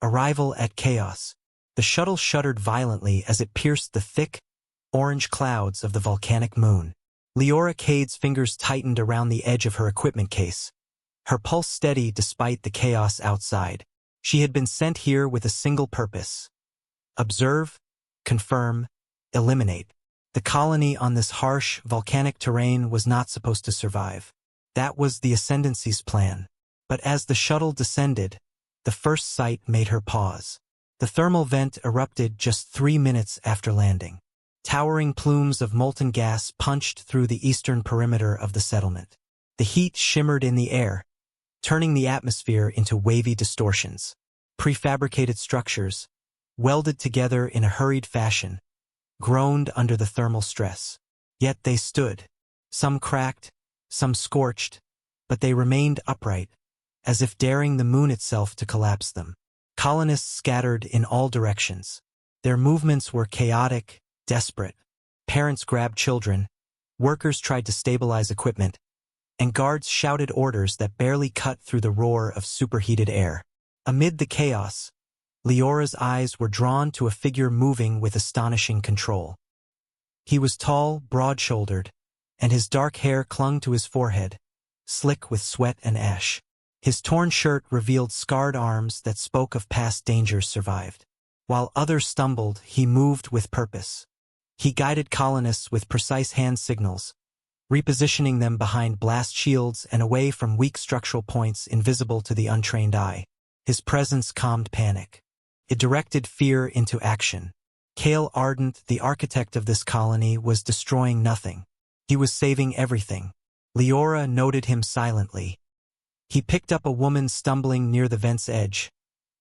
Arrival at chaos. The shuttle shuddered violently as it pierced the thick, orange clouds of the volcanic moon. Leora Cade's fingers tightened around the edge of her equipment case, her pulse steady despite the chaos outside. She had been sent here with a single purpose: observe, confirm, eliminate. The colony on this harsh, volcanic terrain was not supposed to survive. That was the Ascendancy's plan. But as the shuttle descended, the first sight made her pause. The thermal vent erupted just 3 minutes after landing. Towering plumes of molten gas punched through the eastern perimeter of the settlement. The heat shimmered in the air, turning the atmosphere into wavy distortions. Prefabricated structures, welded together in a hurried fashion, groaned under the thermal stress. Yet they stood, some cracked, some scorched, but they remained upright, as if daring the moon itself to collapse them. Colonists scattered in all directions. Their movements were chaotic, desperate. Parents grabbed children, workers tried to stabilize equipment, and guards shouted orders that barely cut through the roar of superheated air. Amid the chaos, Leora's eyes were drawn to a figure moving with astonishing control. He was tall, broad-shouldered, and his dark hair clung to his forehead, slick with sweat and ash. His torn shirt revealed scarred arms that spoke of past dangers survived. While others stumbled, he moved with purpose. He guided colonists with precise hand signals, repositioning them behind blast shields and away from weak structural points invisible to the untrained eye. His presence calmed panic. It directed fear into action. Cale Ardent, the architect of this colony, was destroying nothing. He was saving everything. Leora noted him silently. He picked up a woman stumbling near the vent's edge,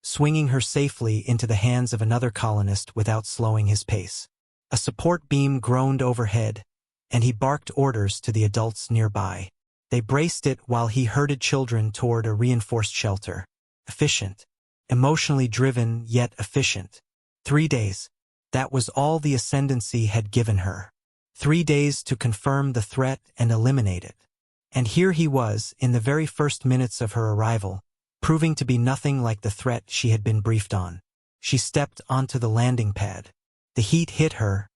swinging her safely into the hands of another colonist without slowing his pace. A support beam groaned overhead, and he barked orders to the adults nearby. They braced it while he herded children toward a reinforced shelter. Efficient. Emotionally driven, yet efficient. 3 days. That was all the Ascendancy had given her. 3 days to confirm the threat and eliminate it. And here he was, in the very first minutes of her arrival, proving to be nothing like the threat she had been briefed on. She stepped onto the landing pad. The heat hit her,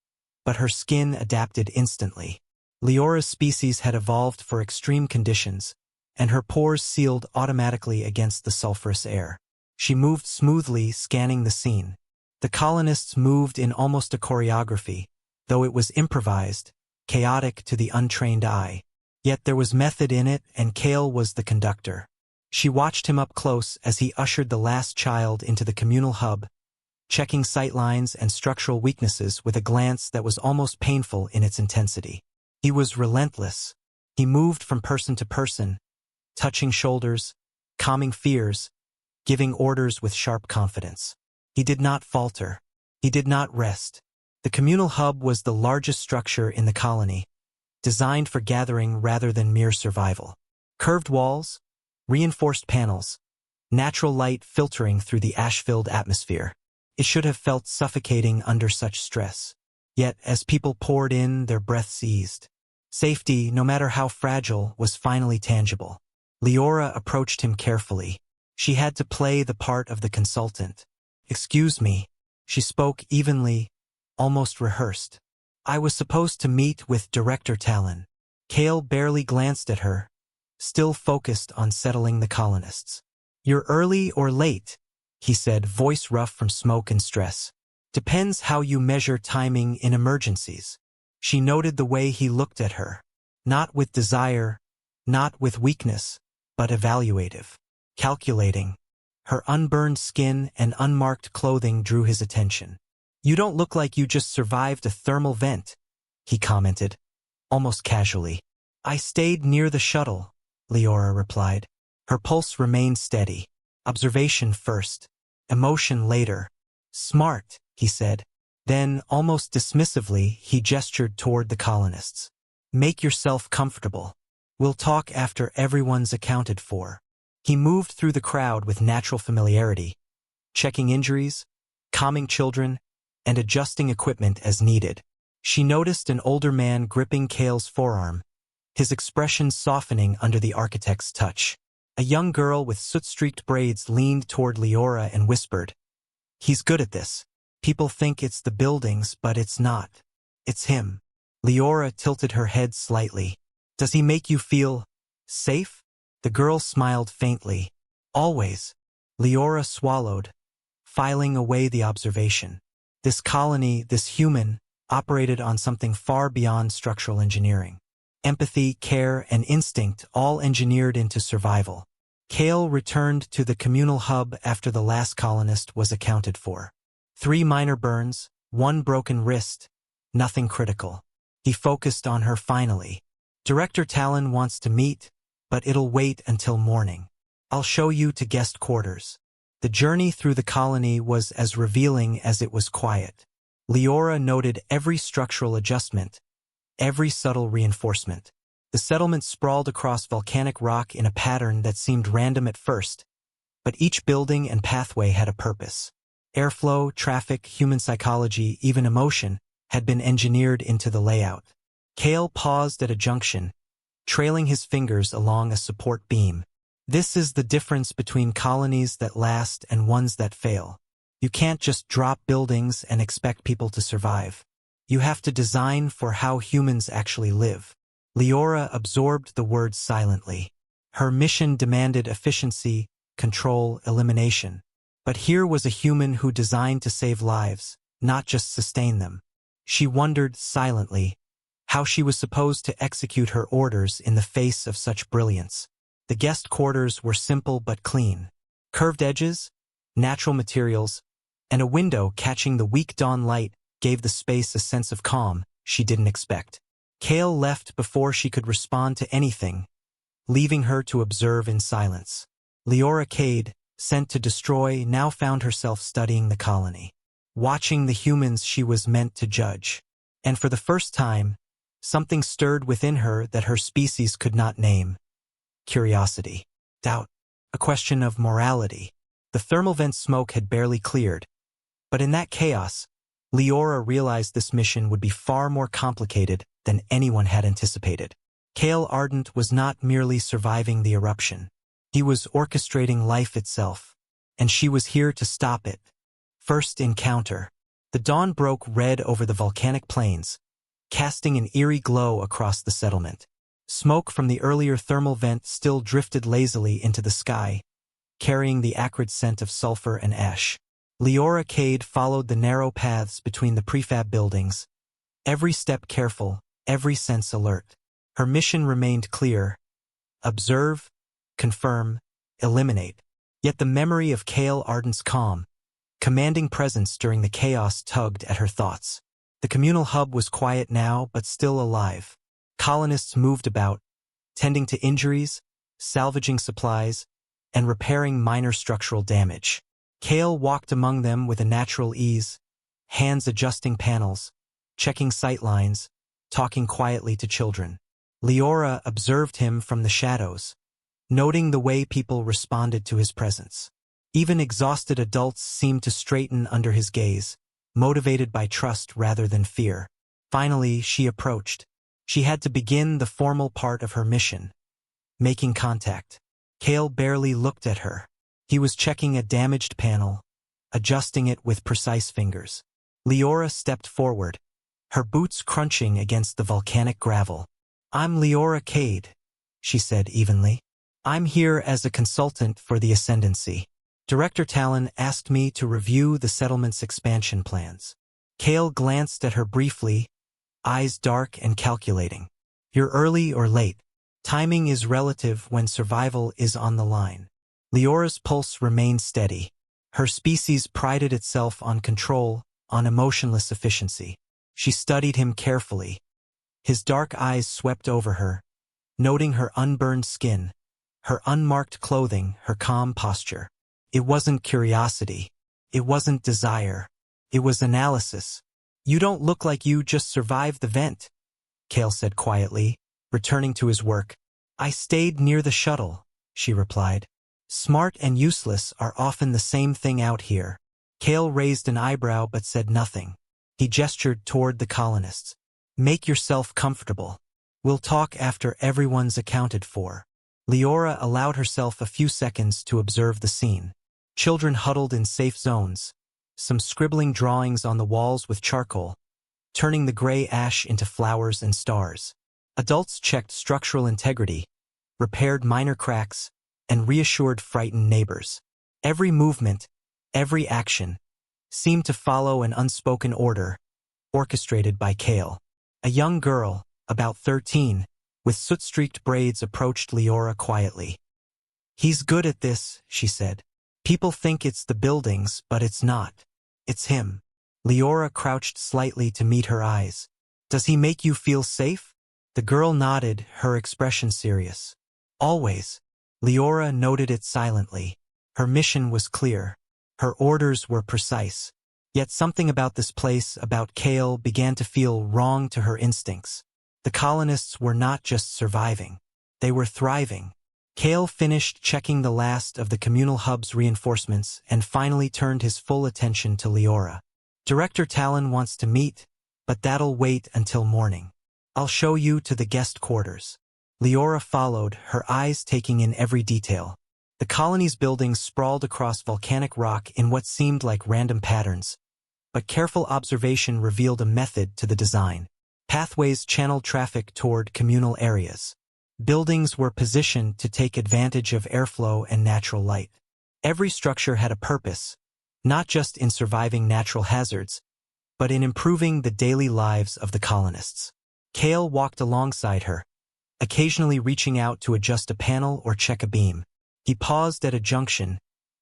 but her skin adapted instantly. Leora's species had evolved for extreme conditions, and her pores sealed automatically against the sulfurous air. She moved smoothly, scanning the scene. The colonists moved in almost a choreography, though it was improvised, chaotic to the untrained eye. Yet there was method in it, and Cale was the conductor. She watched him up close as he ushered the last child into the communal hub, checking sightlines and structural weaknesses with a glance that was almost painful in its intensity. He was relentless. He moved from person to person, touching shoulders, calming fears, giving orders with sharp confidence. He did not falter. He did not rest. The communal hub was the largest structure in the colony, designed for gathering rather than mere survival. Curved walls, reinforced panels, natural light filtering through the ash-filled atmosphere. It should have felt suffocating under such stress. Yet, as people poured in, their breaths eased. Safety, no matter how fragile, was finally tangible. Leora approached him carefully. She had to play the part of the consultant. "Excuse me," she spoke evenly, almost rehearsed. "I was supposed to meet with Director Talon." Cale barely glanced at her, still focused on settling the colonists. "You're early or late," he said, voice rough from smoke and stress. "Depends how you measure timing in emergencies." She noted the way he looked at her. Not with desire, not with weakness, but evaluative. Calculating. Her unburned skin and unmarked clothing drew his attention. "You don't look like you just survived a thermal vent," he commented, almost casually. "I stayed near the shuttle," Leora replied. Her pulse remained steady. Observation first, emotion later. "Smart," he said. Then, almost dismissively, he gestured toward the colonists. "Make yourself comfortable. We'll talk after everyone's accounted for." He moved through the crowd with natural familiarity, checking injuries, calming children, and adjusting equipment as needed. She noticed an older man gripping Cale's forearm, his expression softening under the architect's touch. A young girl with soot-streaked braids leaned toward Leora and whispered, "He's good at this. People think it's the buildings, but it's not. It's him." Leora tilted her head slightly. "Does he make you feel safe?" The girl smiled faintly. "Always." Leora swallowed, filing away the observation. This colony, this human, operated on something far beyond structural engineering. Empathy, care, and instinct all engineered into survival. Kale returned to the communal hub after the last colonist was accounted for. 3 minor burns, 1 broken wrist, nothing critical. He focused on her finally. "Director Talon wants to meet, but it'll wait until morning. I'll show you to guest quarters." The journey through the colony was as revealing as it was quiet. Leora noted every structural adjustment, every subtle reinforcement. The settlement sprawled across volcanic rock in a pattern that seemed random at first, but each building and pathway had a purpose. Airflow, traffic, human psychology, even emotion had been engineered into the layout. Kale paused at a junction, trailing his fingers along a support beam. This is the difference between colonies that last and ones that fail. You can't just drop buildings and expect people to survive. You have to design for how humans actually live. Leora absorbed the words silently. Her mission demanded efficiency, control, elimination. But here was a human who designed to save lives, not just sustain them. She wondered silently how she was supposed to execute her orders in the face of such brilliance. The guest quarters were simple but clean. Curved edges, natural materials, and a window catching the weak dawn light gave the space a sense of calm she didn't expect. Kale left before she could respond to anything, leaving her to observe in silence. Leora Cade, sent to destroy, now found herself studying the colony, watching the humans she was meant to judge. And for the first time, something stirred within her that her species could not name. Curiosity, doubt, a question of morality. The thermal vent smoke had barely cleared, but in that chaos, Leora realized this mission would be far more complicated than anyone had anticipated. Kale Ardent was not merely surviving the eruption. He was orchestrating life itself, and she was here to stop it. First encounter. The dawn broke red over the volcanic plains, casting an eerie glow across the settlement. Smoke from the earlier thermal vent still drifted lazily into the sky, carrying the acrid scent of sulfur and ash. Leora Cade followed the narrow paths between the prefab buildings, every step careful, every sense alert. Her mission remained clear: observe, confirm, eliminate. Yet the memory of Kale Ardent's calm, commanding presence during the chaos tugged at her thoughts. The communal hub was quiet now, but still alive. Colonists moved about, tending to injuries, salvaging supplies, and repairing minor structural damage. Kale walked among them with a natural ease, hands adjusting panels, checking sightlines, talking quietly to children. Leora observed him from the shadows, noting the way people responded to his presence. Even exhausted adults seemed to straighten under his gaze, motivated by trust rather than fear. Finally, she approached. She had to begin the formal part of her mission, making contact. Kale barely looked at her. He was checking a damaged panel, adjusting it with precise fingers. Leora stepped forward, her boots crunching against the volcanic gravel. "I'm Leora Cade," she said evenly. "I'm here as a consultant for the Ascendancy. Director Talon asked me to review the settlement's expansion plans." Kale glanced at her briefly, eyes dark and calculating. "You're early or late. Timing is relative when survival is on the line." Leora's pulse remained steady. Her species prided itself on control, on emotionless efficiency. She studied him carefully. His dark eyes swept over her, noting her unburned skin, her unmarked clothing, her calm posture. It wasn't curiosity. It wasn't desire. It was analysis. "You don't look like you just survived the vent," Kale said quietly, returning to his work. "I stayed near the shuttle," she replied. "Smart and useless are often the same thing out here." Kale raised an eyebrow but said nothing. He gestured toward the colonists. "Make yourself comfortable. We'll talk after everyone's accounted for." Leora allowed herself a few seconds to observe the scene. Children huddled in safe zones, some scribbling drawings on the walls with charcoal, turning the gray ash into flowers and stars. Adults checked structural integrity, repaired minor cracks, and reassured frightened neighbors. Every movement, every action, seemed to follow an unspoken order, orchestrated by Kale. A young girl, about 13, with soot-streaked braids approached Leora quietly. "He's good at this," she said. "People think it's the buildings, but it's not. It's him." Leora crouched slightly to meet her eyes. "Does he make you feel safe?" The girl nodded, her expression serious. "Always." Leora noted it silently. Her mission was clear. Her orders were precise. Yet something about this place, about Kale, began to feel wrong to her instincts. The colonists were not just surviving. They were thriving. Kale finished checking the last of the communal hub's reinforcements and finally turned his full attention to Leora. "Director Talon wants to meet, but that'll wait until morning. I'll show you to the guest quarters." Leora followed, her eyes taking in every detail. The colony's buildings sprawled across volcanic rock in what seemed like random patterns, but careful observation revealed a method to the design. Pathways channeled traffic toward communal areas. Buildings were positioned to take advantage of airflow and natural light. Every structure had a purpose, not just in surviving natural hazards, but in improving the daily lives of the colonists. Kale walked alongside her, occasionally reaching out to adjust a panel or check a beam. He paused at a junction,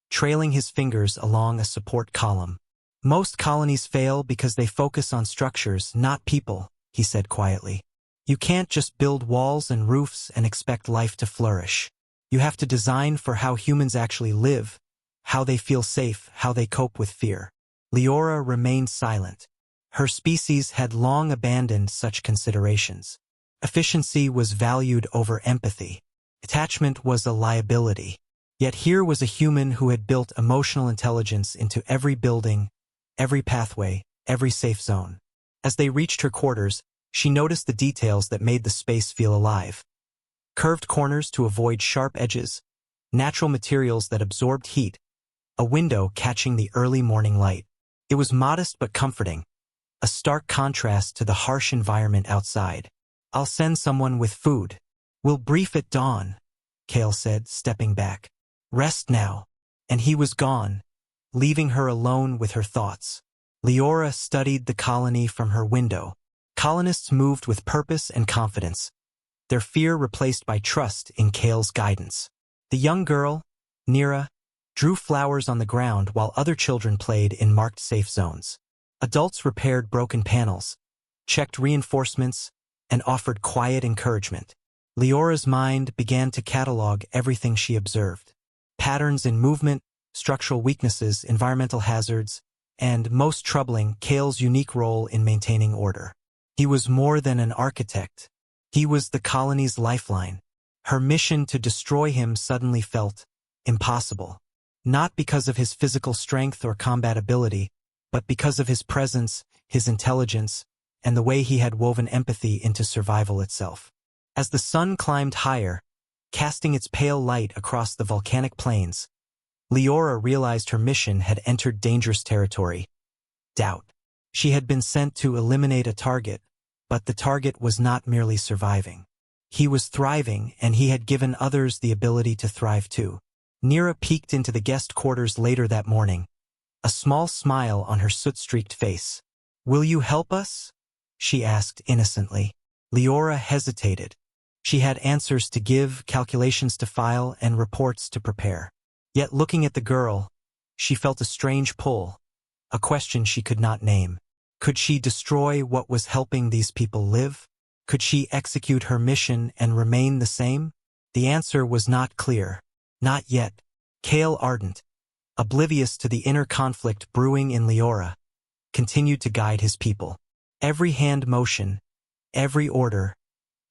trailing his fingers along a support column. "Most colonies fail because they focus on structures, not people," he said quietly. "You can't just build walls and roofs and expect life to flourish. You have to design for how humans actually live, how they feel safe, how they cope with fear." Leora remained silent. Her species had long abandoned such considerations. Efficiency was valued over empathy. Attachment was a liability. Yet here was a human who had built emotional intelligence into every building, every pathway, every safe zone. As they reached her quarters, she noticed the details that made the space feel alive. Curved corners to avoid sharp edges, natural materials that absorbed heat, a window catching the early morning light. It was modest but comforting, a stark contrast to the harsh environment outside. "I'll send someone with food. We'll brief at dawn," Kale said, stepping back. "Rest now." And he was gone, leaving her alone with her thoughts. Leora studied the colony from her window. Colonists moved with purpose and confidence, their fear replaced by trust in Kale's guidance. The young girl, Nira, drew flowers on the ground while other children played in marked safe zones. Adults repaired broken panels, checked reinforcements, and offered quiet encouragement. Leora's mind began to catalog everything she observed. Patterns in movement, structural weaknesses, environmental hazards, and, most troubling, Kale's unique role in maintaining order. He was more than an architect. He was the colony's lifeline. Her mission to destroy him suddenly felt impossible. Not because of his physical strength or combat ability, but because of his presence, his intelligence, and the way he had woven empathy into survival itself. As the sun climbed higher, casting its pale light across the volcanic plains, Leora realized her mission had entered dangerous territory. Doubt. She had been sent to eliminate a target, but the target was not merely surviving. He was thriving, and he had given others the ability to thrive too. Nira peeked into the guest quarters later that morning, a small smile on her soot-streaked face. "Will you help us?" she asked innocently. Leora hesitated. She had answers to give, calculations to file, and reports to prepare. Yet looking at the girl, she felt a strange pull, a question she could not name. Could she destroy what was helping these people live? Could she execute her mission and remain the same? The answer was not clear. Not yet. Kale, ardent, oblivious to the inner conflict brewing in Leora, continued to guide his people. Every hand motion, every order,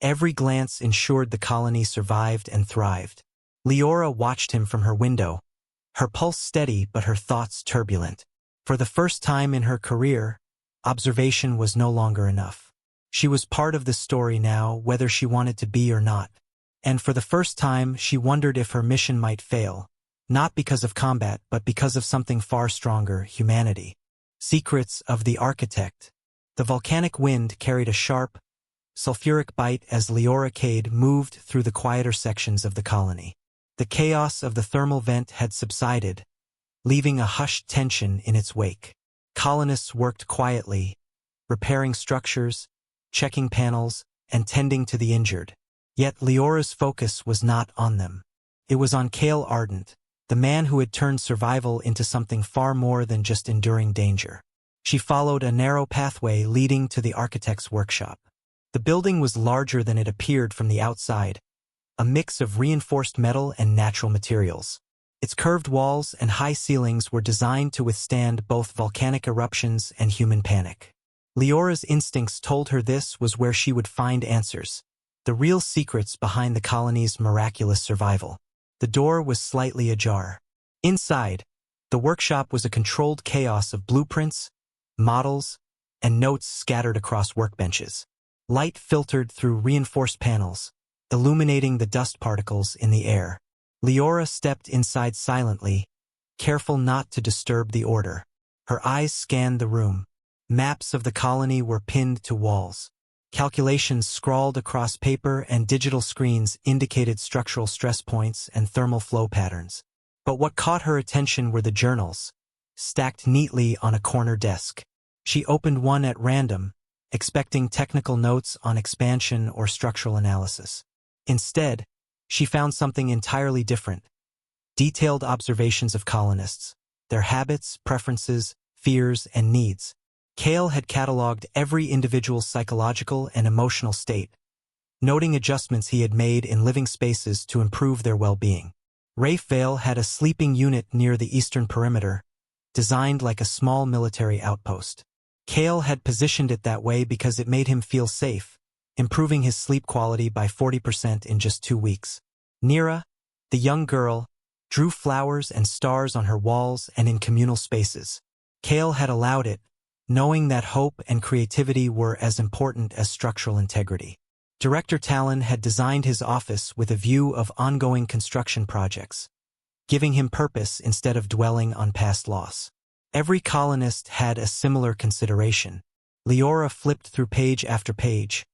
every glance ensured the colony survived and thrived. Leora watched him from her window, her pulse steady but her thoughts turbulent. For the first time in her career, observation was no longer enough. She was part of the story now, whether she wanted to be or not. And for the first time, she wondered if her mission might fail, not because of combat, but because of something far stronger, humanity. Secrets of the Architect. The volcanic wind carried a sharp, sulfuric bite as Leora Cade moved through the quieter sections of the colony. The chaos of the thermal vent had subsided, leaving a hushed tension in its wake. Colonists worked quietly, repairing structures, checking panels, and tending to the injured. Yet Leora's focus was not on them. It was on Cale Ardent, the man who had turned survival into something far more than just enduring danger. She followed a narrow pathway leading to the architect's workshop. The building was larger than it appeared from the outside, a mix of reinforced metal and natural materials. Its curved walls and high ceilings were designed to withstand both volcanic eruptions and human panic. Leora's instincts told her this was where she would find answers, the real secrets behind the colony's miraculous survival. The door was slightly ajar. Inside, the workshop was a controlled chaos of blueprints, models, and notes scattered across workbenches. Light filtered through reinforced panels, illuminating the dust particles in the air. Leora stepped inside silently, careful not to disturb the order. Her eyes scanned the room. Maps of the colony were pinned to walls. Calculations scrawled across paper and digital screens indicated structural stress points and thermal flow patterns. But what caught her attention were the journals, stacked neatly on a corner desk. She opened one at random, expecting technical notes on expansion or structural analysis. Instead, she found something entirely different. Detailed observations of colonists, their habits, preferences, fears, and needs. Cale had cataloged every individual's psychological and emotional state, noting adjustments he had made in living spaces to improve their well-being. Rafe Vale had a sleeping unit near the eastern perimeter, designed like a small military outpost. Cale had positioned it that way because it made him feel safe, improving his sleep quality by 40% in just 2 weeks. Nira, the young girl, drew flowers and stars on her walls and in communal spaces. Cale had allowed it, knowing that hope and creativity were as important as structural integrity. Director Talon had designed his office with a view of ongoing construction projects, giving him purpose instead of dwelling on past loss. Every colonist had a similar consideration. Leora flipped through page after page,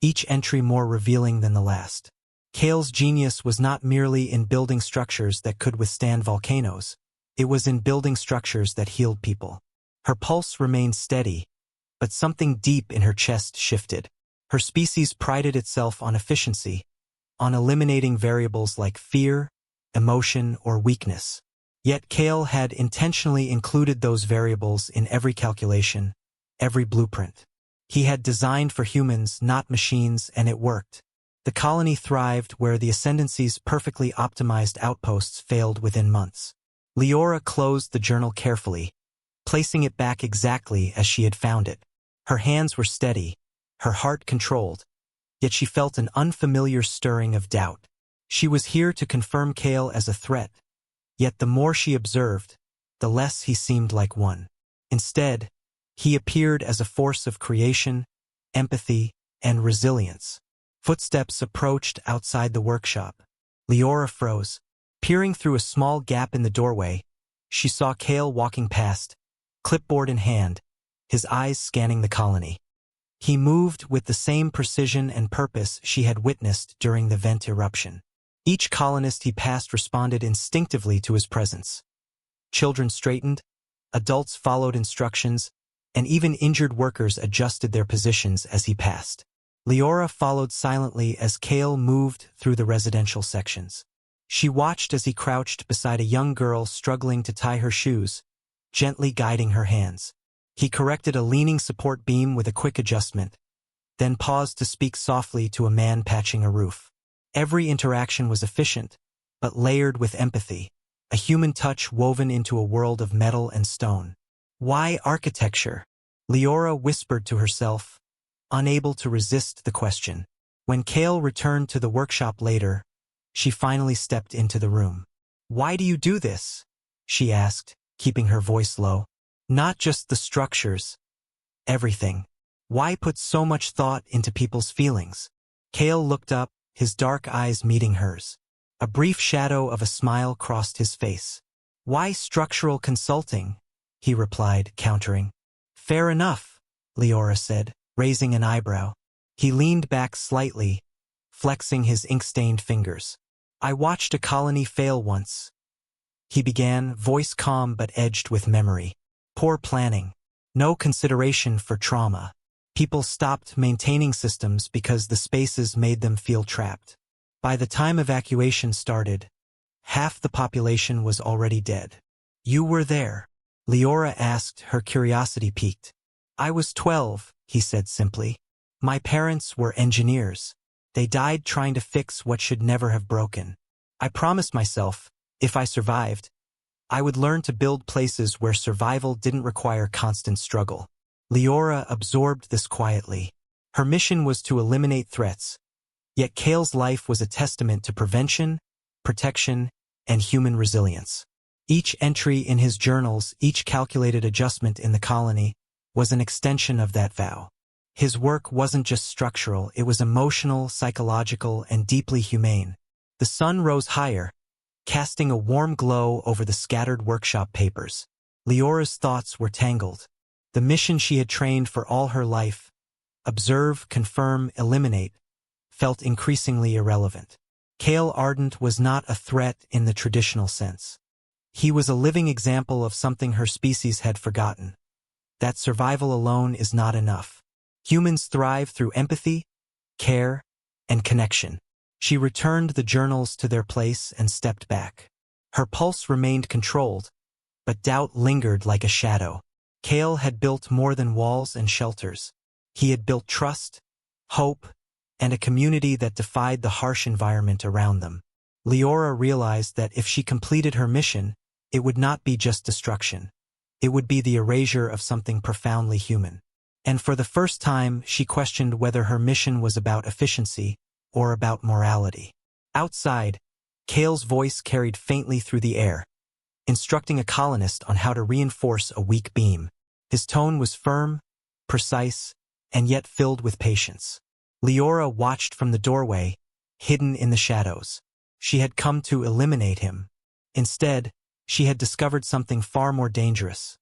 each entry more revealing than the last. Cale's genius was not merely in building structures that could withstand volcanoes, it was in building structures that healed people. Her pulse remained steady, but something deep in her chest shifted. Her species prided itself on efficiency, on eliminating variables like fear, emotion, or weakness. Yet Cale had intentionally included those variables in every calculation, every blueprint. He had designed for humans, not machines, and it worked. The colony thrived where the Ascendancy's perfectly optimized outposts failed within months. Leora closed the journal carefully, placing it back exactly as she had found it. Her hands were steady, her heart controlled, yet she felt an unfamiliar stirring of doubt. She was here to confirm Cale as a threat, yet the more she observed, the less he seemed like one. Instead, he appeared as a force of creation, empathy, and resilience. Footsteps approached outside the workshop. Leora froze. Peering through a small gap in the doorway, she saw Cale walking past, clipboard in hand, his eyes scanning the colony. He moved with the same precision and purpose she had witnessed during the vent eruption. Each colonist he passed responded instinctively to his presence. Children straightened, adults followed instructions, and even injured workers adjusted their positions as he passed. Leora followed silently as Cale moved through the residential sections. She watched as he crouched beside a young girl struggling to tie her shoes, gently guiding her hands. He corrected a leaning support beam with a quick adjustment, then paused to speak softly to a man patching a roof. Every interaction was efficient, but layered with empathy, a human touch woven into a world of metal and stone. Why architecture? Leora whispered to herself, unable to resist the question. When Cale returned to the workshop later, she finally stepped into the room. "Why do you do this?" she asked, keeping her voice low. "Not just the structures. Everything. Why put so much thought into people's feelings?" Cale looked up, his dark eyes meeting hers. A brief shadow of a smile crossed his face. "Why structural consulting?" he replied, countering. "Fair enough," Leora said, raising an eyebrow. He leaned back slightly, flexing his ink-stained fingers. "I watched a colony fail once," he began, voice calm but edged with memory. "Poor planning. No consideration for trauma. People stopped maintaining systems because the spaces made them feel trapped. By the time evacuation started, half the population was already dead." "You were there?" Leora asked, her curiosity piqued. "I was 12, he said simply. "My parents were engineers. They died trying to fix what should never have broken. I promised myself, if I survived, I would learn to build places where survival didn't require constant struggle." Leora absorbed this quietly. Her mission was to eliminate threats, yet Kale's life was a testament to prevention, protection, and human resilience. Each entry in his journals, each calculated adjustment in the colony, was an extension of that vow. His work wasn't just structural, it was emotional, psychological, and deeply humane. The sun rose higher, casting a warm glow over the scattered workshop papers. Leora's thoughts were tangled. The mission she had trained for all her life, observe, confirm, eliminate, felt increasingly irrelevant. Kale Ardent was not a threat in the traditional sense. He was a living example of something her species had forgotten: that survival alone is not enough. Humans thrive through empathy, care, and connection. She returned the journals to their place and stepped back. Her pulse remained controlled, but doubt lingered like a shadow. Kale had built more than walls and shelters. He had built trust, hope, and a community that defied the harsh environment around them. Leora realized that if she completed her mission, it would not be just destruction. It would be the erasure of something profoundly human. And for the first time, she questioned whether her mission was about efficiency or about morality. Outside, Kale's voice carried faintly through the air, instructing a colonist on how to reinforce a weak beam. His tone was firm, precise, and yet filled with patience. Leora watched from the doorway, hidden in the shadows. She had come to eliminate him. Instead, she had discovered something far more dangerous: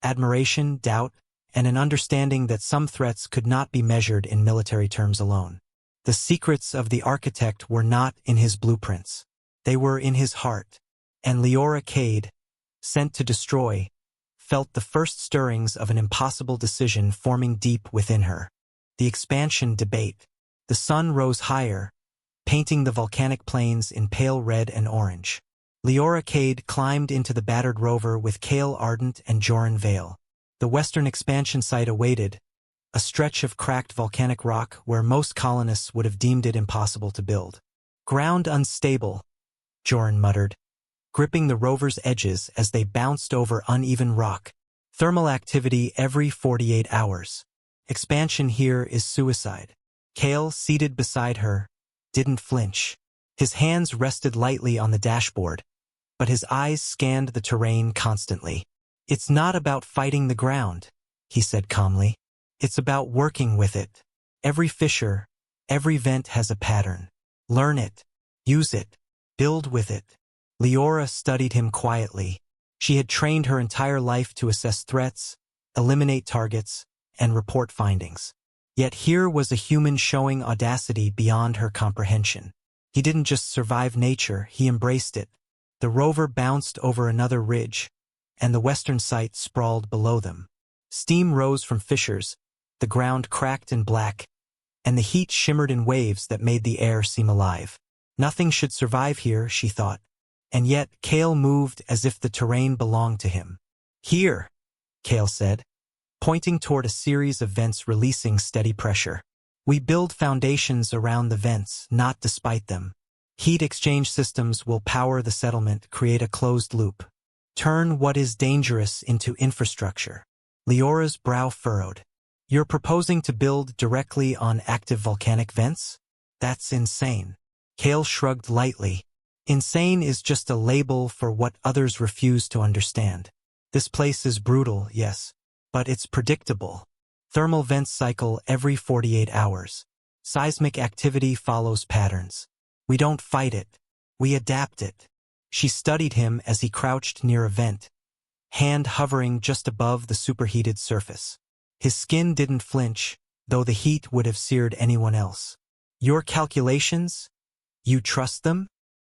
admiration, doubt, and an understanding that some threats could not be measured in military terms alone. The secrets of the architect were not in his blueprints. They were in his heart. And Leora Cade, sent to destroy, felt the first stirrings of an impossible decision forming deep within her. The expansion debate. The sun rose higher, painting the volcanic plains in pale red and orange. Leora Cade climbed into the battered rover with Kale Ardent and Joran Vale. The western expansion site awaited, a stretch of cracked volcanic rock where most colonists would have deemed it impossible to build. "Ground unstable," Joran muttered, gripping the rover's edges as they bounced over uneven rock. "Thermal activity every 48 hours. Expansion here is suicide." Kale, seated beside her, didn't flinch. His hands rested lightly on the dashboard, but his eyes scanned the terrain constantly. "It's not about fighting the ground," he said calmly. "It's about working with it. Every fissure, every vent has a pattern. Learn it, use it, build with it." Leora studied him quietly. She had trained her entire life to assess threats, eliminate targets, and report findings. Yet here was a human showing audacity beyond her comprehension. He didn't just survive nature, he embraced it. The rover bounced over another ridge, and the western site sprawled below them. Steam rose from fissures, the ground cracked and black, and the heat shimmered in waves that made the air seem alive. Nothing should survive here, she thought. And yet Kale moved as if the terrain belonged to him. "Here," Kale said, pointing toward a series of vents releasing steady pressure. "We build foundations around the vents, not despite them. Heat exchange systems will power the settlement, create a closed loop. Turn what is dangerous into infrastructure." Leora's brow furrowed. "You're proposing to build directly on active volcanic vents? That's insane." Kale shrugged lightly. "Insane is just a label for what others refuse to understand. This place is brutal, yes, but it's predictable. Thermal vents cycle every 48 hours. Seismic activity follows patterns. We don't fight it. We adapt it. She studied him as he crouched near a vent, hand hovering just above the superheated surface. His skin didn't flinch, though the heat would have seared anyone else. Your calculations? You trust them?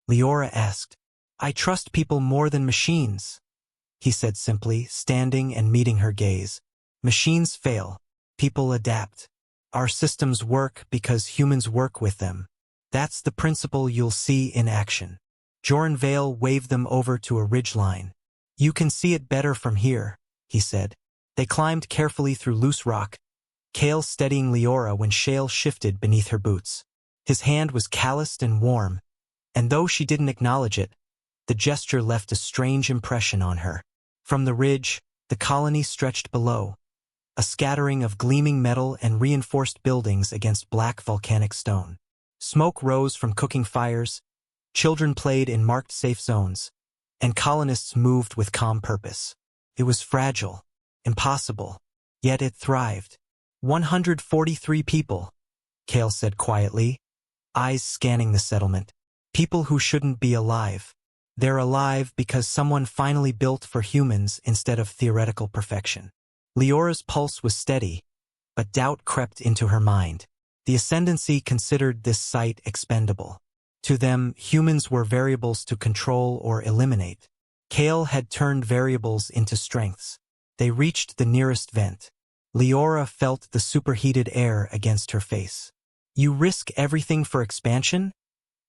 Leora asked. I trust people more than machines, he said simply, standing and meeting her gaze. Machines fail. People adapt. Our systems work because humans work with them. That's the principle you'll see in action. Joran Vale waved them over to a ridgeline. You can see it better from here, he said. They climbed carefully through loose rock, Kale steadying Leora when shale shifted beneath her boots. His hand was calloused and warm, and though she didn't acknowledge it, the gesture left a strange impression on her. From the ridge, the colony stretched below, a scattering of gleaming metal and reinforced buildings against black volcanic stone. Smoke rose from cooking fires, children played in marked safe zones, and colonists moved with calm purpose. It was fragile, impossible, yet it thrived. 143 people, Kale said quietly, eyes scanning the settlement. People who shouldn't be alive. They're alive because someone finally built for humans instead of theoretical perfection. Leora's pulse was steady, but doubt crept into her mind. The Ascendancy considered this site expendable. To them, humans were variables to control or eliminate. Kale had turned variables into strengths. They reached the nearest vent. Leora felt the superheated air against her face. You risk everything for expansion?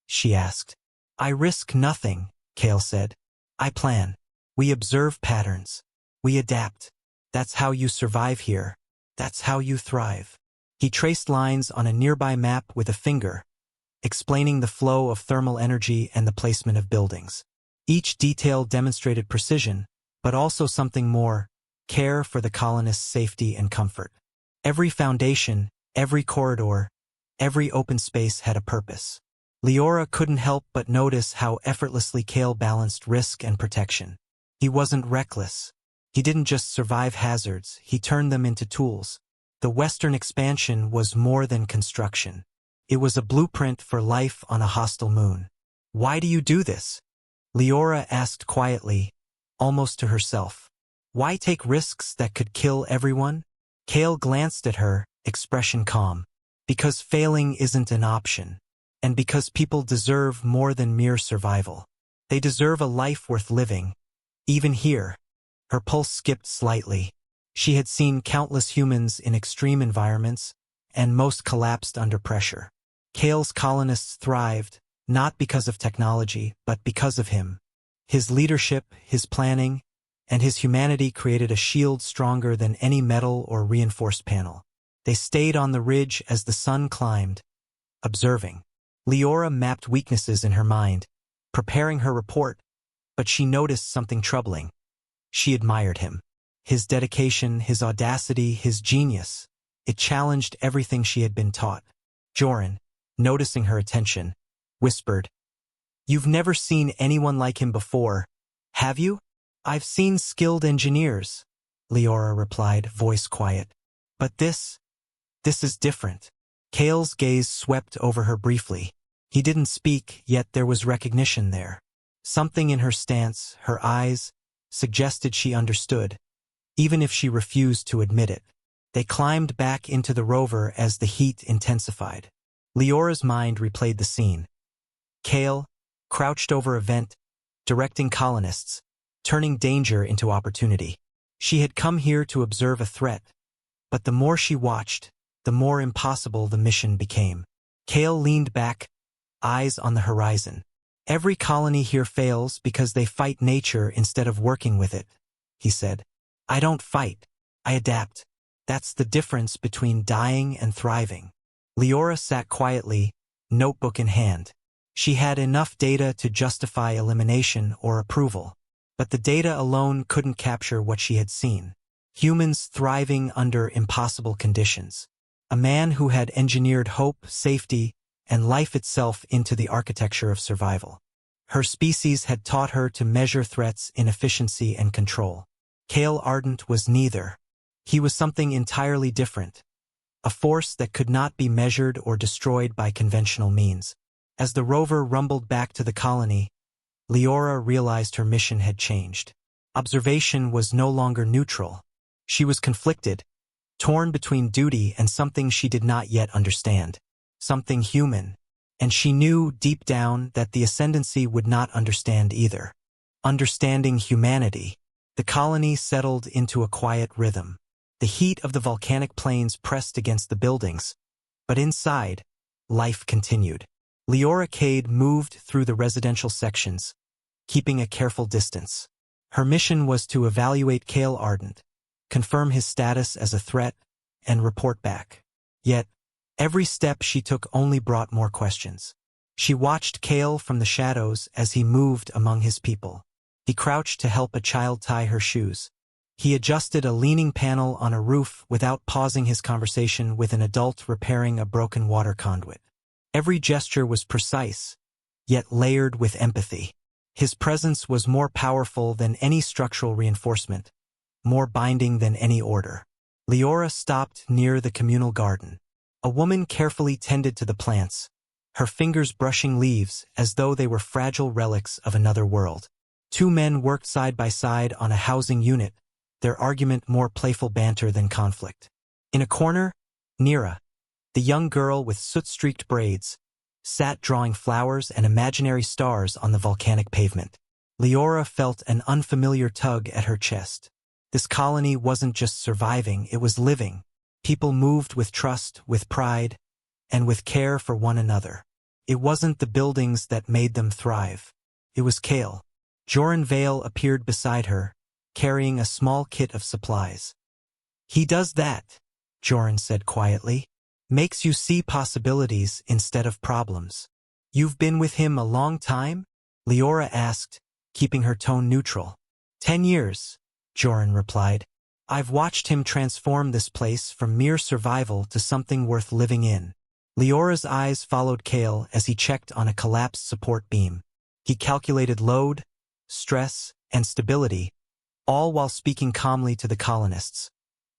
She asked. I risk nothing, Kale said. I plan. We observe patterns. We adapt. That's how you survive here. That's how you thrive. He traced lines on a nearby map with a finger, explaining the flow of thermal energy and the placement of buildings. Each detail demonstrated precision, but also something more, care for the colonists' safety and comfort. Every foundation, every corridor, every open space had a purpose. Leora couldn't help but notice how effortlessly Kale balanced risk and protection. He wasn't reckless. He didn't just survive hazards, he turned them into tools. The Western expansion was more than construction. It was a blueprint for life on a hostile moon. Why do you do this? Leora asked quietly, almost to herself. Why take risks that could kill everyone? Kale glanced at her, expression calm. Because failing isn't an option. And because people deserve more than mere survival. They deserve a life worth living. Even here. Her pulse skipped slightly. She had seen countless humans in extreme environments, and most collapsed under pressure. Kale's colonists thrived, not because of technology, but because of him. His leadership, his planning, and his humanity created a shield stronger than any metal or reinforced panel. They stayed on the ridge as the sun climbed, observing. Leora mapped weaknesses in her mind, preparing her report, but she noticed something troubling. She admired him. His dedication, his audacity, his genius. It challenged everything she had been taught. Joran, noticing her attention, whispered, You've never seen anyone like him before, have you? I've seen skilled engineers, Leora replied, voice quiet. But this is different. Kale's gaze swept over her briefly. He didn't speak, yet there was recognition there. Something in her stance, her eyes, suggested she understood, even if she refused to admit it. They climbed back into the rover as the heat intensified. Leora's mind replayed the scene. Kale, crouched over a vent, directing colonists, turning danger into opportunity. She had come here to observe a threat, but the more she watched, the more impossible the mission became. Kale leaned back, eyes on the horizon. Every colony here fails because they fight nature instead of working with it, he said. I don't fight, I adapt. That's the difference between dying and thriving. Leora sat quietly, notebook in hand. She had enough data to justify elimination or approval, but the data alone couldn't capture what she had seen. Humans thriving under impossible conditions. A man who had engineered hope, safety, and life itself into the architecture of survival. Her species had taught her to measure threats in efficiency and control. Kale Ardent was neither. He was something entirely different. a force that could not be measured or destroyed by conventional means. As the rover rumbled back to the colony, Leora realized her mission had changed. Observation was no longer neutral. She was conflicted, torn between duty and something she did not yet understand, something human, and she knew deep down that the ascendancy would not understand either. Understanding humanity, the colony settled into a quiet rhythm. The heat of the volcanic plains pressed against the buildings, but inside, life continued. Leora Cade moved through the residential sections, keeping a careful distance. Her mission was to evaluate Cale Ardent, confirm his status as a threat, and report back. Yet, every step she took only brought more questions. She watched Cale from the shadows as he moved among his people. He crouched to help a child tie her shoes. He adjusted a leaning panel on a roof without pausing his conversation with an adult repairing a broken water conduit. Every gesture was precise, yet layered with empathy. His presence was more powerful than any structural reinforcement, more binding than any order. Leora stopped near the communal garden. A woman carefully tended to the plants, her fingers brushing leaves as though they were fragile relics of another world. Two men worked side by side on a housing unit, their argument more playful banter than conflict. In a corner, Nira, the young girl with soot-streaked braids, sat drawing flowers and imaginary stars on the volcanic pavement. Leora felt an unfamiliar tug at her chest. This colony wasn't just surviving, it was living. People moved with trust, with pride, and with care for one another. It wasn't the buildings that made them thrive. It was Cale. Joran Vale appeared beside her, carrying a small kit of supplies. "He does that," Joran said quietly. "Makes you see possibilities instead of problems." "You've been with him a long time?" Leora asked, keeping her tone neutral. 10 years, Joran replied. "I've watched him transform this place from mere survival to something worth living in." Leora's eyes followed Cale as he checked on a collapsed support beam. He calculated load, stress, and stability, all while speaking calmly to the colonists,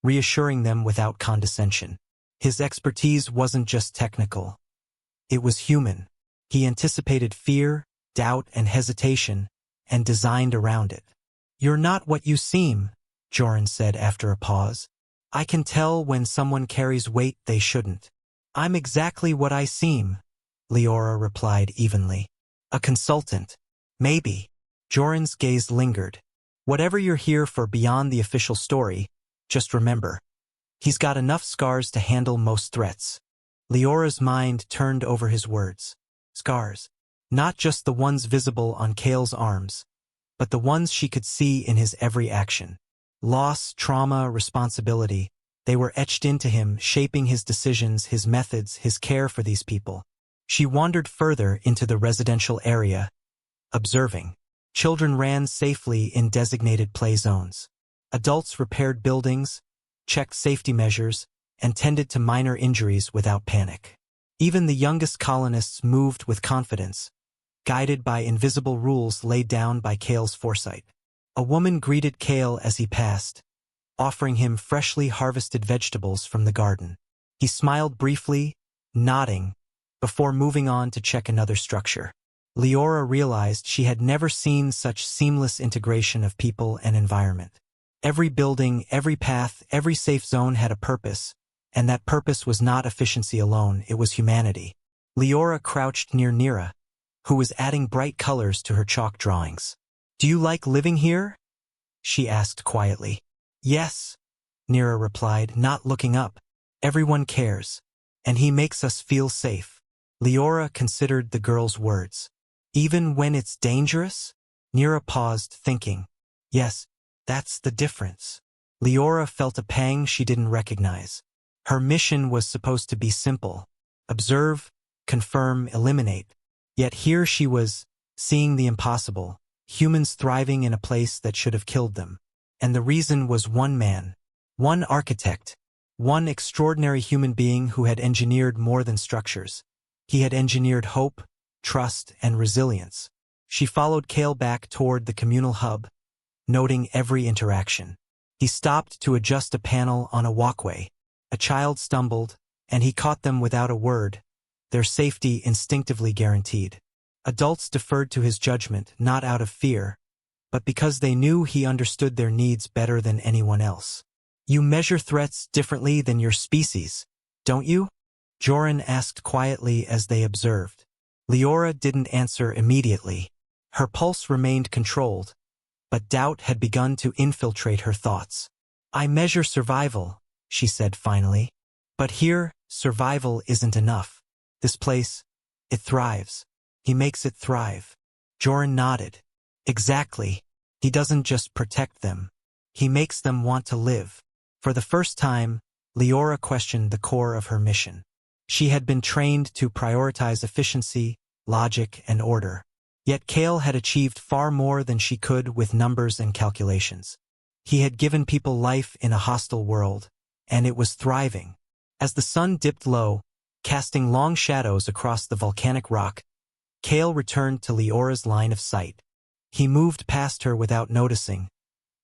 reassuring them without condescension. His expertise wasn't just technical. It was human. He anticipated fear, doubt, and hesitation, and designed around it. "You're not what you seem," Joran said after a pause. "I can tell when someone carries weight they shouldn't." "I'm exactly what I seem," Leora replied evenly. "A consultant. Maybe." Joran's gaze lingered. "Whatever you're here for beyond the official story, just remember, he's got enough scars to handle most threats." Leora's mind turned over his words. Scars. Not just the ones visible on Cale's arms, but the ones she could see in his every action. Loss, trauma, responsibility, they were etched into him, shaping his decisions, his methods, his care for these people. She wandered further into the residential area, observing. Children ran safely in designated play zones. Adults repaired buildings, checked safety measures, and tended to minor injuries without panic. Even the youngest colonists moved with confidence, guided by invisible rules laid down by Cale's foresight. A woman greeted Cale as he passed, offering him freshly harvested vegetables from the garden. He smiled briefly, nodding, before moving on to check another structure. Leora realized she had never seen such seamless integration of people and environment. Every building, every path, every safe zone had a purpose, and that purpose was not efficiency alone, it was humanity. Leora crouched near Nira, who was adding bright colors to her chalk drawings. "Do you like living here?" she asked quietly. "Yes," Nira replied, not looking up. "Everyone cares, and he makes us feel safe." Leora considered the girl's words. "Even when it's dangerous?" Nira paused, thinking. Yes, that's the difference. Leora felt a pang she didn't recognize. Her mission was supposed to be simple. Observe, confirm, eliminate. Yet here she was, seeing the impossible, humans thriving in a place that should have killed them. And the reason was one man, one architect, one extraordinary human being who had engineered more than structures. He had engineered hope, trust, and resilience. She followed Cale back toward the communal hub, noting every interaction. He stopped to adjust a panel on a walkway, A child stumbled, and he caught them without a word, their safety instinctively guaranteed. Adults deferred to his judgment, not out of fear, but because they knew he understood their needs better than anyone else. You measure threats differently than your species, don't you? Joran asked quietly as they observed. Leora didn't answer immediately. Her pulse remained controlled, but doubt had begun to infiltrate her thoughts. I measure survival, she said finally. But here, survival isn't enough. This place, it thrives. He makes it thrive. Joran nodded. Exactly. He doesn't just protect them. He makes them want to live. For the first time, Leora questioned the core of her mission. She had been trained to prioritize efficiency, logic, and order. Yet Kale had achieved far more than she could with numbers and calculations. He had given people life in a hostile world, and it was thriving. As the sun dipped low, casting long shadows across the volcanic rock, Kale returned to Leora's line of sight. He moved past her without noticing,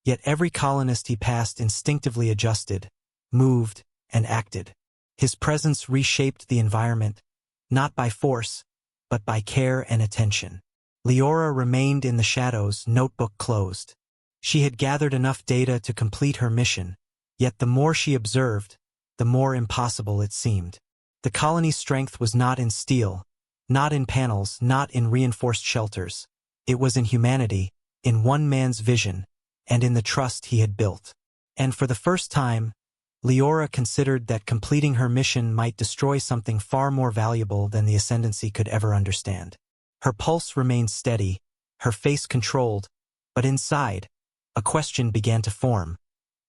yet every colonist he passed instinctively adjusted, moved, and acted. His presence reshaped the environment, not by force, but by care and attention. Leora remained in the shadows, notebook closed. She had gathered enough data to complete her mission, yet the more she observed, the more impossible it seemed. The colony's strength was not in steel, not in panels, not in reinforced shelters. It was in humanity, in one man's vision, and in the trust he had built. And for the first time, Leora considered that completing her mission might destroy something far more valuable than the Ascendancy could ever understand. Her pulse remained steady, her face controlled, but inside, a question began to form.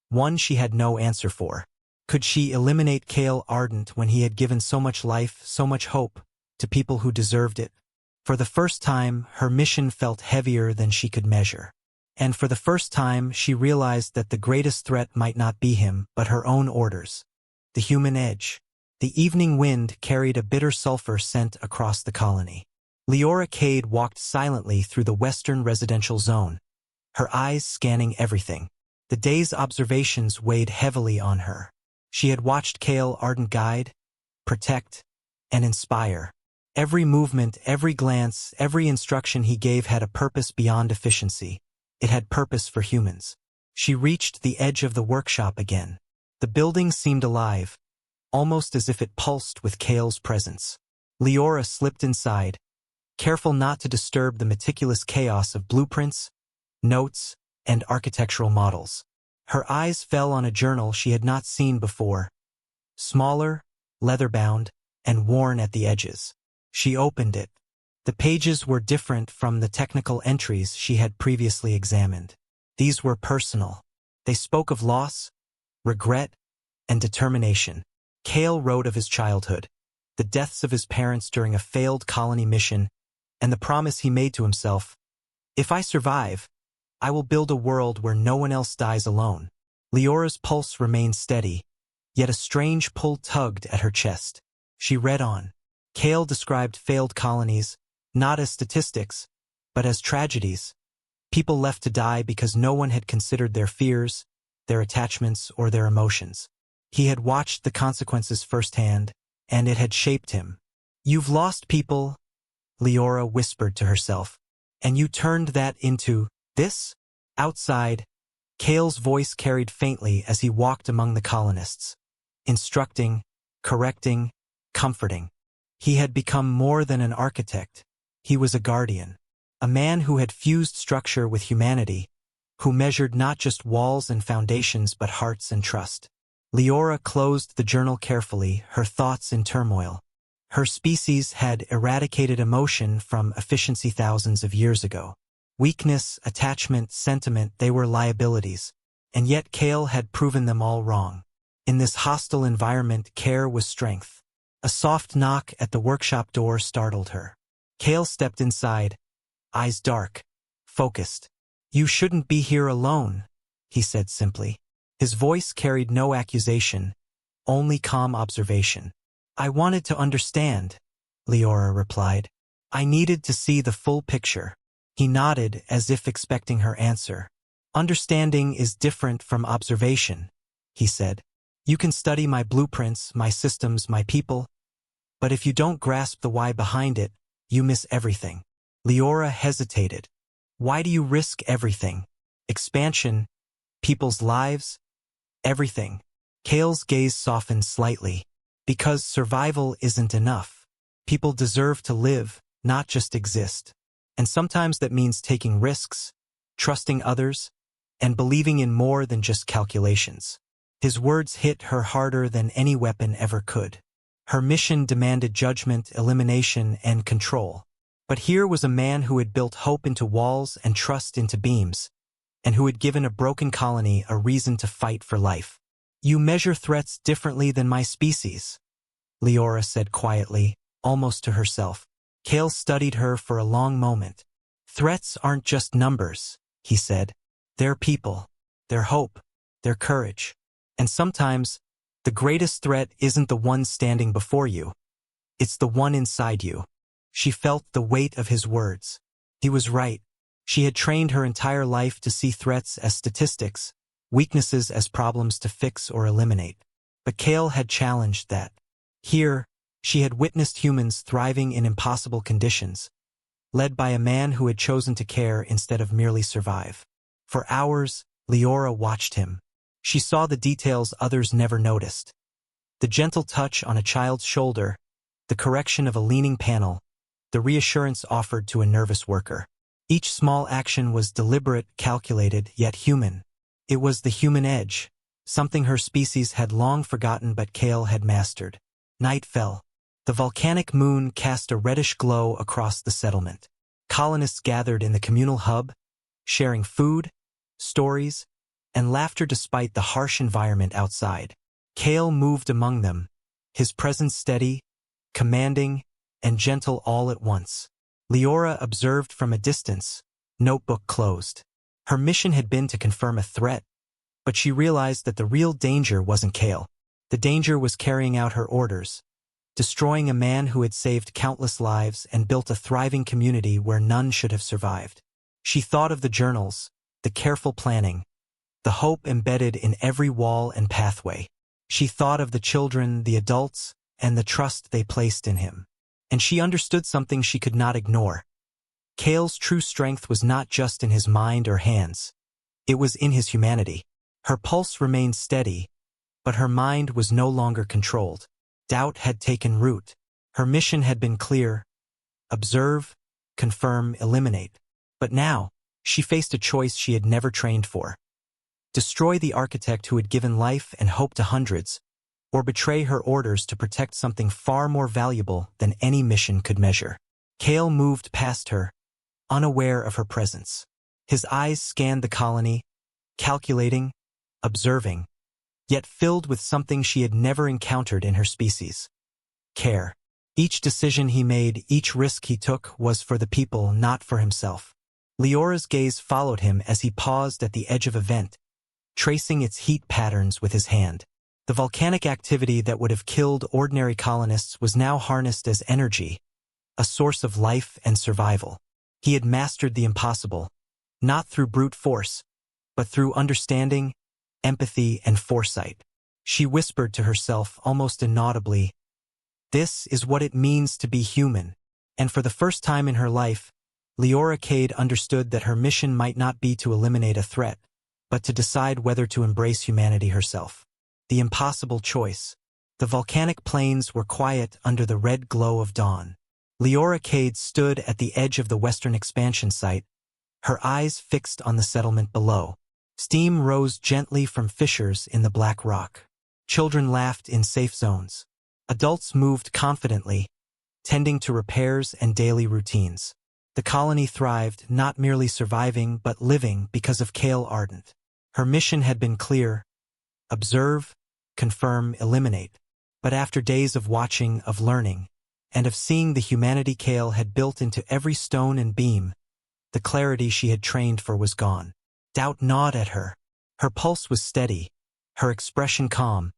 One she had no answer for. Could she eliminate Kale Ardent when he had given so much life, so much hope, to people who deserved it? For the first time, her mission felt heavier than she could measure. And for the first time, she realized that the greatest threat might not be him, but her own orders. The human edge. The evening wind carried a bitter sulfur scent across the colony. Leora Cade walked silently through the western residential zone, her eyes scanning everything. The day's observations weighed heavily on her. She had watched Kale Ardent guide, protect, and inspire. Every movement, every glance, every instruction he gave had a purpose beyond efficiency. It had purpose for humans. She reached the edge of the workshop again. The building seemed alive, almost as if it pulsed with Kale's presence. Leora slipped inside, careful not to disturb the meticulous chaos of blueprints, notes, and architectural models. Her eyes fell on a journal she had not seen before, smaller, leather-bound, and worn at the edges. She opened it. The pages were different from the technical entries she had previously examined. These were personal. They spoke of loss, regret, and determination. Kale wrote of his childhood, the deaths of his parents during a failed colony mission, and the promise he made to himself, "If I survive, I will build a world where no one else dies alone." Leora's pulse remained steady, yet a strange pull tugged at her chest. She read on. Kale described failed colonies, not as statistics, but as tragedies. People left to die because no one had considered their fears, their attachments, or their emotions. He had watched the consequences firsthand, and it had shaped him. "You've lost people," Leora whispered to herself, "and you turned that into this?" Outside, Kale's voice carried faintly as he walked among the colonists, instructing, correcting, comforting. He had become more than an architect. He was a guardian, a man who had fused structure with humanity, who measured not just walls and foundations but hearts and trust. Leora closed the journal carefully, her thoughts in turmoil. Her species had eradicated emotion from efficiency thousands of years ago. Weakness, attachment, sentiment, they were liabilities, and yet Kale had proven them all wrong. In this hostile environment, care was strength. A soft knock at the workshop door startled her. Kale stepped inside, eyes dark, focused. "You shouldn't be here alone," he said simply. His voice carried no accusation, only calm observation. "I wanted to understand," Leora replied. "I needed to see the full picture." He nodded as if expecting her answer. "Understanding is different from observation," he said. You can study my blueprints, my systems, my people, but if you don't grasp the why behind it, you miss everything. Leora hesitated. Why do you risk everything? Expansion, people's lives, everything. Kale's gaze softened slightly. Because survival isn't enough. People deserve to live, not just exist. And sometimes that means taking risks, trusting others, and believing in more than just calculations. His words hit her harder than any weapon ever could. Her mission demanded judgment, elimination, and control. But here was a man who had built hope into walls and trust into beams, and who had given a broken colony a reason to fight for life. You measure threats differently than my species, Leora said quietly, almost to herself. Kale studied her for a long moment. Threats aren't just numbers, he said. They're people, their hope, their courage. And sometimes, the greatest threat isn't the one standing before you. It's the one inside you. She felt the weight of his words. He was right. She had trained her entire life to see threats as statistics, weaknesses as problems to fix or eliminate. But Kale had challenged that. Here, she had witnessed humans thriving in impossible conditions, led by a man who had chosen to care instead of merely survive. For hours, Leora watched him. She saw the details others never noticed. The gentle touch on a child's shoulder, the correction of a leaning panel, the reassurance offered to a nervous worker. Each small action was deliberate, calculated, yet human. It was the human edge, something her species had long forgotten but Kale had mastered. Night fell. The volcanic moon cast a reddish glow across the settlement. Colonists gathered in the communal hub, sharing food, stories, and laughter despite the harsh environment outside. Kale moved among them, his presence steady, commanding, and gentle all at once. Leora observed from a distance, notebook closed. Her mission had been to confirm a threat, but she realized that the real danger wasn't Kale. The danger was carrying out her orders, destroying a man who had saved countless lives and built a thriving community where none should have survived. She thought of the journals, the careful planning, the hope embedded in every wall and pathway. She thought of the children, the adults, and the trust they placed in him. And she understood something she could not ignore. Kale's true strength was not just in his mind or hands. It was in his humanity. Her pulse remained steady, but her mind was no longer controlled. Doubt had taken root. Her mission had been clear: observe, confirm, eliminate. But now, she faced a choice she had never trained for. Destroy the architect who had given life and hope to hundreds, or betray her orders to protect something far more valuable than any mission could measure. Kale moved past her, unaware of her presence. His eyes scanned the colony, calculating, observing, yet filled with something she had never encountered in her species: care. Each decision he made, each risk he took, was for the people, not for himself. Leora's gaze followed him as he paused at the edge of a vent, tracing its heat patterns with his hand. The volcanic activity that would have killed ordinary colonists was now harnessed as energy, a source of life and survival. He had mastered the impossible, not through brute force, but through understanding, empathy, and foresight. She whispered to herself almost inaudibly, "This is what it means to be human." And for the first time in her life, Leora Cade understood that her mission might not be to eliminate a threat, but to decide whether to embrace humanity herself. The impossible choice. The volcanic plains were quiet under the red glow of dawn. Leora Cade stood at the edge of the western expansion site, her eyes fixed on the settlement below. Steam rose gently from fissures in the black rock. Children laughed in safe zones. Adults moved confidently, tending to repairs and daily routines. The colony thrived, not merely surviving but living because of Kale Ardent. Her mission had been clear: observe, confirm, eliminate. But after days of watching, of learning, and of seeing the humanity Kale had built into every stone and beam, the clarity she had trained for was gone. Doubt gnawed at her. Her pulse was steady, her expression calm,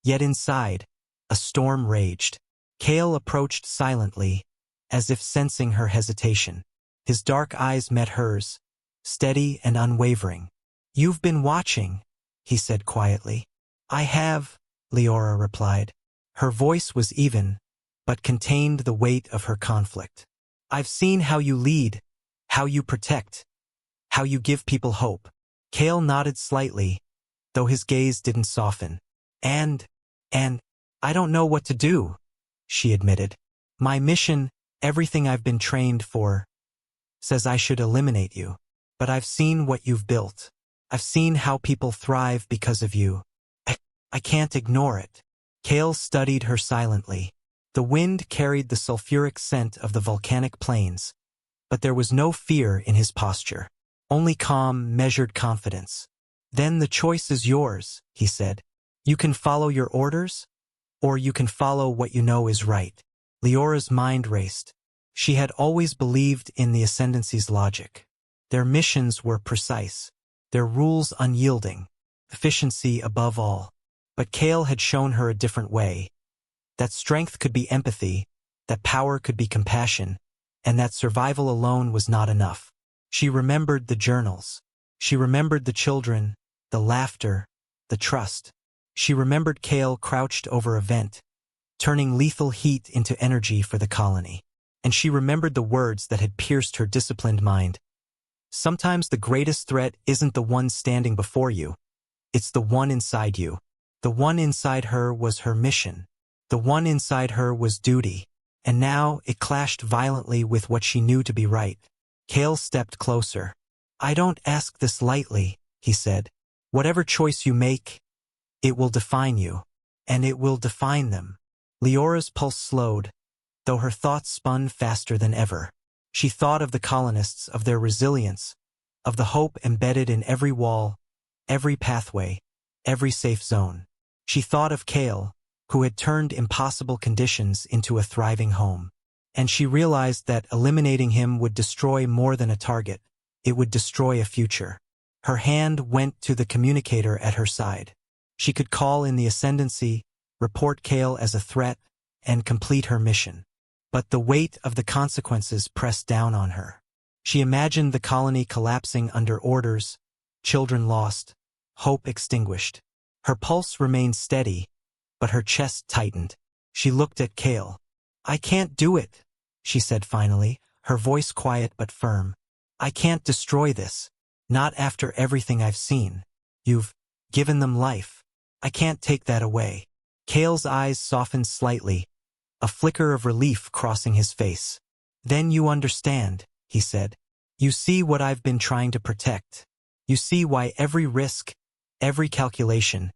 yet inside, a storm raged. Kale approached silently, as if sensing her hesitation. His dark eyes met hers, steady and unwavering. "You've been watching," he said quietly. "I have," Leora replied. Her voice was even, but contained the weight of her conflict. I've seen how you lead, how you protect, how you give people hope. Kale nodded slightly, though his gaze didn't soften. And, I don't know what to do, she admitted. My mission, everything I've been trained for, says I should eliminate you. But I've seen what you've built. I've seen how people thrive because of you. I can't ignore it. Kale studied her silently. The wind carried the sulfuric scent of the volcanic plains, but there was no fear in his posture. Only calm, measured confidence. Then the choice is yours, he said. You can follow your orders, or you can follow what you know is right. Leora's mind raced. She had always believed in the Ascendancy's logic. Their missions were precise, their rules unyielding, efficiency above all. But Kale had shown her a different way. That strength could be empathy, that power could be compassion, and that survival alone was not enough. She remembered the journals. She remembered the children, the laughter, the trust. She remembered Kale crouched over a vent, turning lethal heat into energy for the colony. And she remembered the words that had pierced her disciplined mind. Sometimes the greatest threat isn't the one standing before you. It's the one inside you. The one inside her was her mission. The one inside her was duty. And now it clashed violently with what she knew to be right. Kale stepped closer. I don't ask this lightly, he said. Whatever choice you make, it will define you. And it will define them. Leora's pulse slowed, though her thoughts spun faster than ever. She thought of the colonists, of their resilience, of the hope embedded in every wall, every pathway, every safe zone. She thought of Kale, who had turned impossible conditions into a thriving home. And she realized that eliminating him would destroy more than a target. It would destroy a future. Her hand went to the communicator at her side. She could call in the Ascendancy, report Kale as a threat, and complete her mission. But the weight of the consequences pressed down on her. She imagined the colony collapsing under orders, children lost, hope extinguished. Her pulse remained steady, but her chest tightened. She looked at Kale. I can't do it, she said finally, her voice quiet but firm. I can't destroy this. Not after everything I've seen. You've given them life. I can't take that away. Kale's eyes softened slightly, a flicker of relief crossing his face. Then you understand, he said. You see what I've been trying to protect. You see why every risk, every calculation,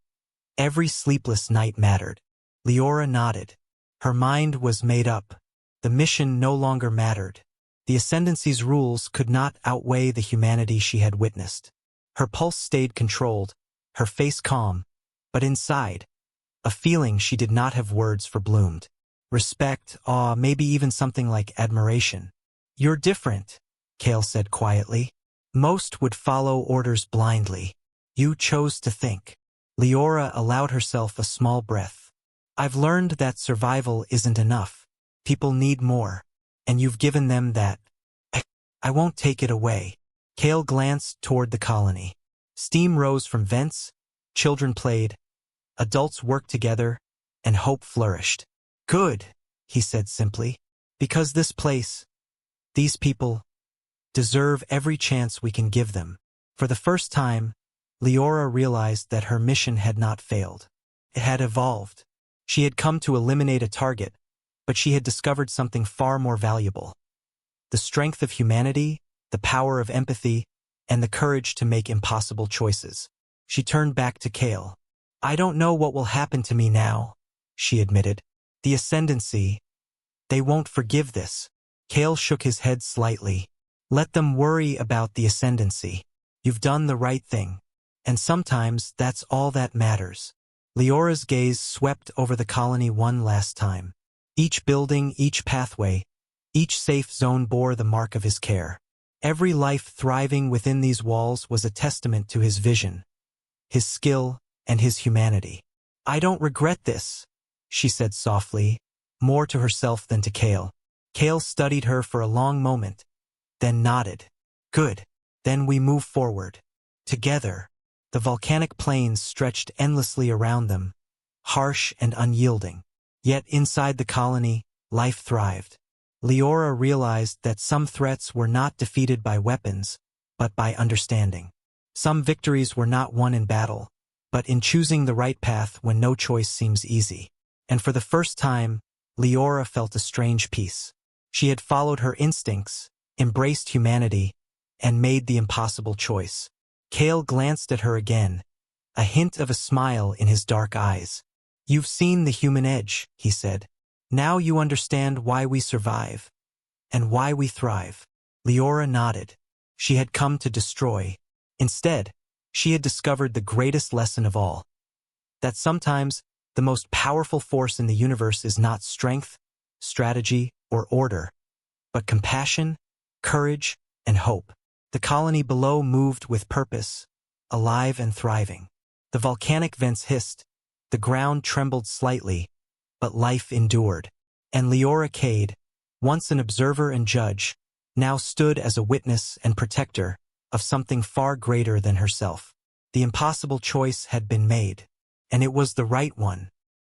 every sleepless night mattered. Leora nodded. Her mind was made up. The mission no longer mattered. The Ascendancy's rules could not outweigh the humanity she had witnessed. Her pulse stayed controlled, her face calm, but inside, a feeling she did not have words for bloomed. Respect, awe, maybe even something like admiration. You're different, Kale said quietly. Most would follow orders blindly. You chose to think. Leora allowed herself a small breath. I've learned that survival isn't enough. People need more. And you've given them that. I won't take it away. Kale glanced toward the colony. Steam rose from vents, children played, adults worked together, and hope flourished. Good, he said simply, because this place, these people, deserve every chance we can give them. For the first time, Leora realized that her mission had not failed. It had evolved. She had come to eliminate a target, but she had discovered something far more valuable. The strength of humanity, the power of empathy, and the courage to make impossible choices. She turned back to Kale. I don't know what will happen to me now, she admitted. The Ascendancy, they won't forgive this. Kale shook his head slightly. Let them worry about the Ascendancy. You've done the right thing. And sometimes that's all that matters. Leora's gaze swept over the colony one last time. Each building, each pathway, each safe zone bore the mark of his care. Every life thriving within these walls was a testament to his vision, his skill, and his humanity. I don't regret this, she said softly, more to herself than to Kale. Kale studied her for a long moment, then nodded. Good. Then we move forward. Together. The volcanic plains stretched endlessly around them, harsh and unyielding. Yet inside the colony, life thrived. Leora realized that some threats were not defeated by weapons, but by understanding. Some victories were not won in battle, but in choosing the right path when no choice seems easy. And for the first time, Leora felt a strange peace. She had followed her instincts, embraced humanity, and made the impossible choice. Kale glanced at her again, a hint of a smile in his dark eyes. "You've seen the human edge," he said. "Now you understand why we survive, and why we thrive." Leora nodded. She had come to destroy. Instead, she had discovered the greatest lesson of all. That sometimes, the most powerful force in the universe is not strength, strategy, or order, but compassion, courage, and hope. The colony below moved with purpose, alive and thriving. The volcanic vents hissed, the ground trembled slightly, but life endured. And Leora Cade, once an observer and judge, now stood as a witness and protector of something far greater than herself. The impossible choice had been made, and it was the right one.